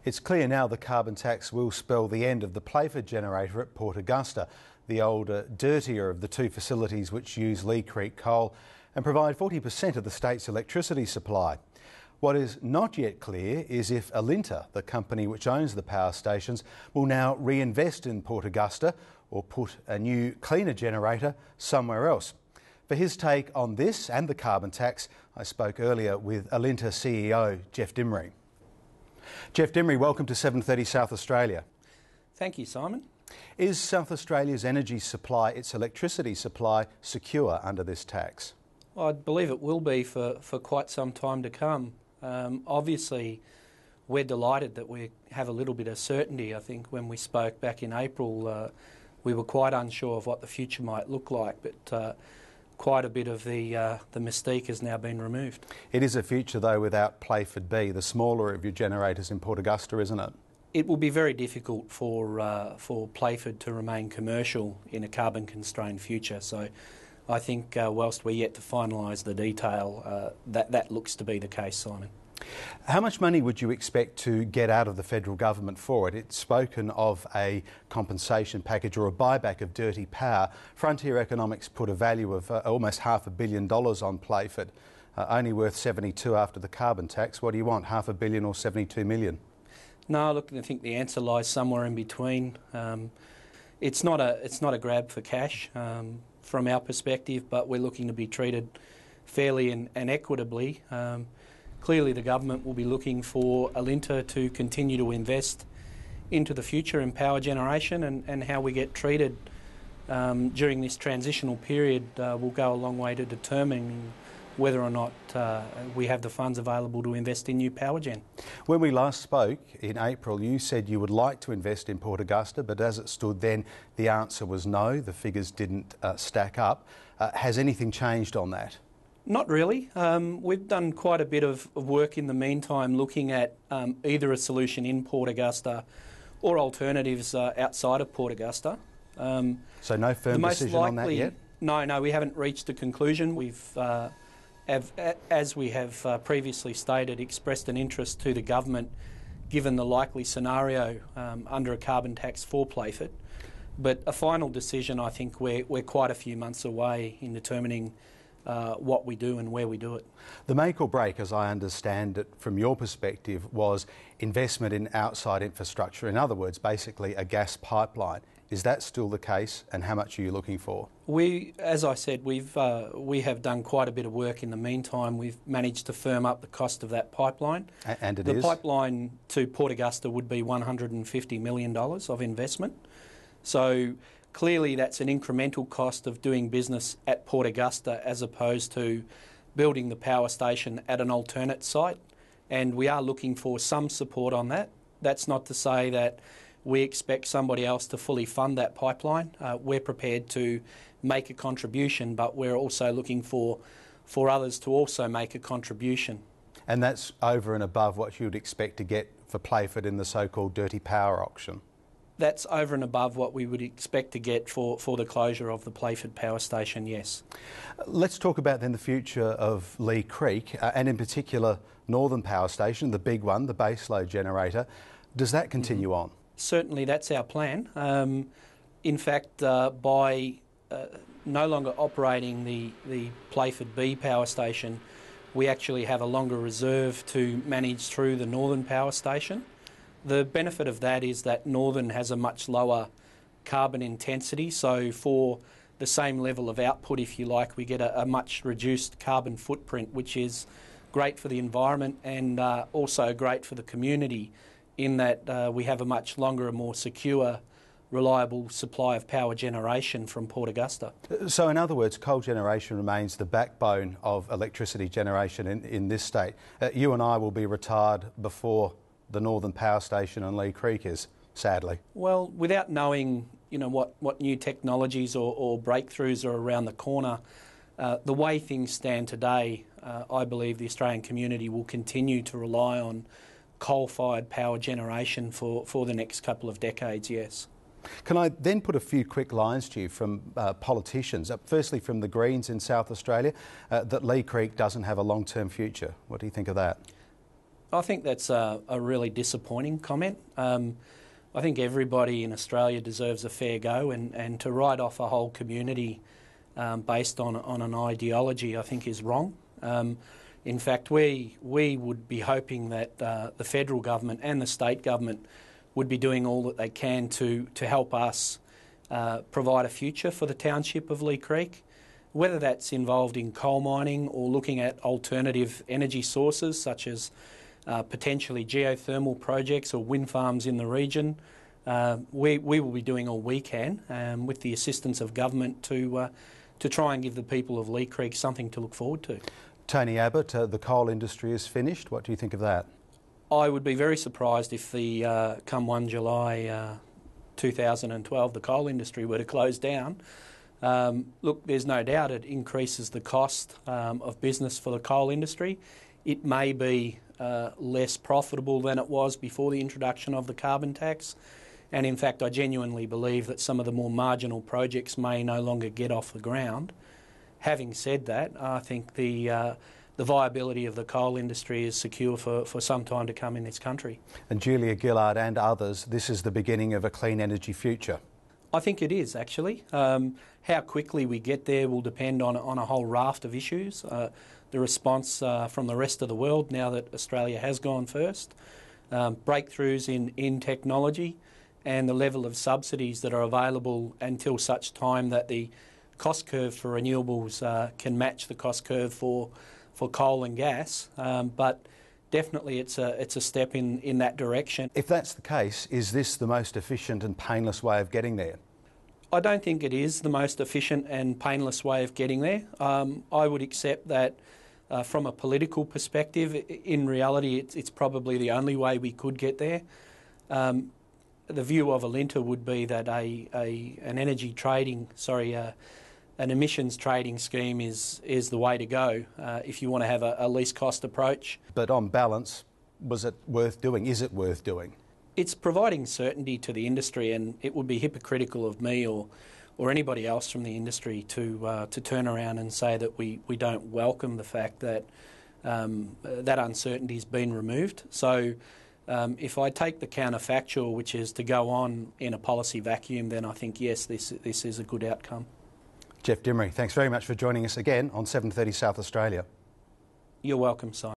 It's clear now the carbon tax will spell the end of the Playford generator at Port Augusta, the older, dirtier of the two facilities which use Lee Creek coal and provide 40% of the state's electricity supply. What is not yet clear is if Alinta, the company which owns the power stations, will now reinvest in Port Augusta or put a new, cleaner generator somewhere else. For his take on this and the carbon tax, I spoke earlier with Alinta CEO Jeff Dimery. Jeff Dimery, welcome to 7:30 South Australia. Thank you, Simon. Is South Australia's energy supply, its electricity supply, secure under this tax? Well, I believe it will be for quite some time to come. Obviously, we're delighted that we have a little bit of certainty. I think when we spoke back in April, we were quite unsure of what the future might look like, but quite a bit of the mystique has now been removed. It is a future, though, without Playford B, the smaller of your generators in Port Augusta, isn't it? It will be very difficult for Playford to remain commercial in a carbon-constrained future. So I think whilst we're yet to finalise the detail, that looks to be the case, Simon. How much money would you expect to get out of the federal government for it? It's spoken of a compensation package or a buyback of dirty power. Frontier Economics put a value of almost $500 million on Playford, only worth 72 after the carbon tax. What do you want, $500 million or 72 million? No, look, I think the answer lies somewhere in between. It's not a grab for cash from our perspective, but we're looking to be treated fairly and equitably. Clearly, the government will be looking for Alinta to continue to invest into the future in power generation, and how we get treated during this transitional period will go a long way to determining whether or not we have the funds available to invest in new power gen. When we last spoke in April, you said you would like to invest in Port Augusta, but as it stood then, the answer was no. The figures didn't stack up. Has anything changed on that? Not really. We've done quite a bit of work in the meantime looking at either a solution in Port Augusta or alternatives outside of Port Augusta. So no firm decision on that yet? No, we haven't reached a conclusion. We've, as we have previously stated, expressed an interest to the government given the likely scenario under a carbon tax for Playford. But a final decision, I think we're quite a few months away in determining what we do and where we do it. The make or break, as I understand it from your perspective, was investment in outside infrastructure. In other words, basically a gas pipeline. Is that still the case, and how much are you looking for? As I said, we have done quite a bit of work in the meantime. We've managed to firm up the cost of that pipeline. And the pipeline to Port Augusta would be $150 million of investment. So clearly that's an incremental cost of doing business at Port Augusta as opposed to building the power station at an alternate site, and we are looking for some support on that. That's not to say that we expect somebody else to fully fund that pipeline. We're prepared to make a contribution, but we're also looking for others to also make a contribution. And that's over and above what you would expect to get for Playford in the so-called dirty power auction? That's over and above what we would expect to get for the closure of the Playford power station, yes. Let's talk about then the future of Lee Creek and in particular Northern Power Station, the big one, the baseload generator. Does that continue on? Certainly that's our plan. In fact, by no longer operating the Playford B power station, we actually have a longer reserve to manage through the Northern power station. The benefit of that is that Northern has a much lower carbon intensity, so for the same level of output, if you like, we get a much reduced carbon footprint, which is great for the environment and also great for the community in that we have a much longer and more secure, reliable supply of power generation from Port Augusta. So in other words, coal generation remains the backbone of electricity generation in this state. You and I will be retired before the Northern Power Station and Lee Creek is, sadly. Well, without knowing, what new technologies or breakthroughs are around the corner, the way things stand today, I believe the Australian community will continue to rely on coal-fired power generation for the next couple of decades, yes. Can I then put a few quick lines to you from politicians, firstly from the Greens in South Australia, that Lee Creek doesn't have a long-term future? What do you think of that? I think that's a really disappointing comment. I think everybody in Australia deserves a fair go, and to write off a whole community based on an ideology, I think, is wrong. In fact, we would be hoping that the federal government and the state government would be doing all that they can to help us provide a future for the township of Lee Creek, whether that's involved in coal mining or looking at alternative energy sources such as potentially geothermal projects or wind farms in the region. We will be doing all we can with the assistance of government to try and give the people of Lee Creek something to look forward to. Tony Abbott, the coal industry is finished. What do you think of that? I would be very surprised if the come 1 July 2012 the coal industry were to close down. Look, there's no doubt it increases the cost of business for the coal industry. It may be less profitable than it was before the introduction of the carbon tax. And in fact, I genuinely believe that some of the more marginal projects may no longer get off the ground. Having said that, I think the viability of the coal industry is secure for some time to come in this country. And Julia Gillard and others, this is the beginning of a clean energy future. I think it is, actually. How quickly we get there will depend on a whole raft of issues. The response from the rest of the world now that Australia has gone first, breakthroughs in technology, and the level of subsidies that are available until such time that the cost curve for renewables can match the cost curve for coal and gas. But definitely it's a step in that direction. If that's the case, is this the most efficient and painless way of getting there? I don't think it is the most efficient and painless way of getting there. I would accept that from a political perspective, in reality it's probably the only way we could get there. The view of Alinta would be that an emissions trading scheme is the way to go if you want to have a least cost approach. But on balance, was it worth doing? Is it worth doing? It's providing certainty to the industry, and it would be hypocritical of me or anybody else from the industry to turn around and say that we don't welcome the fact that that uncertainty's been removed. So if I take the counterfactual, which is to go on in a policy vacuum, then I think, yes, this is a good outcome. Jeff Dimery, thanks very much for joining us again on 7:30 South Australia. You're welcome, Simon.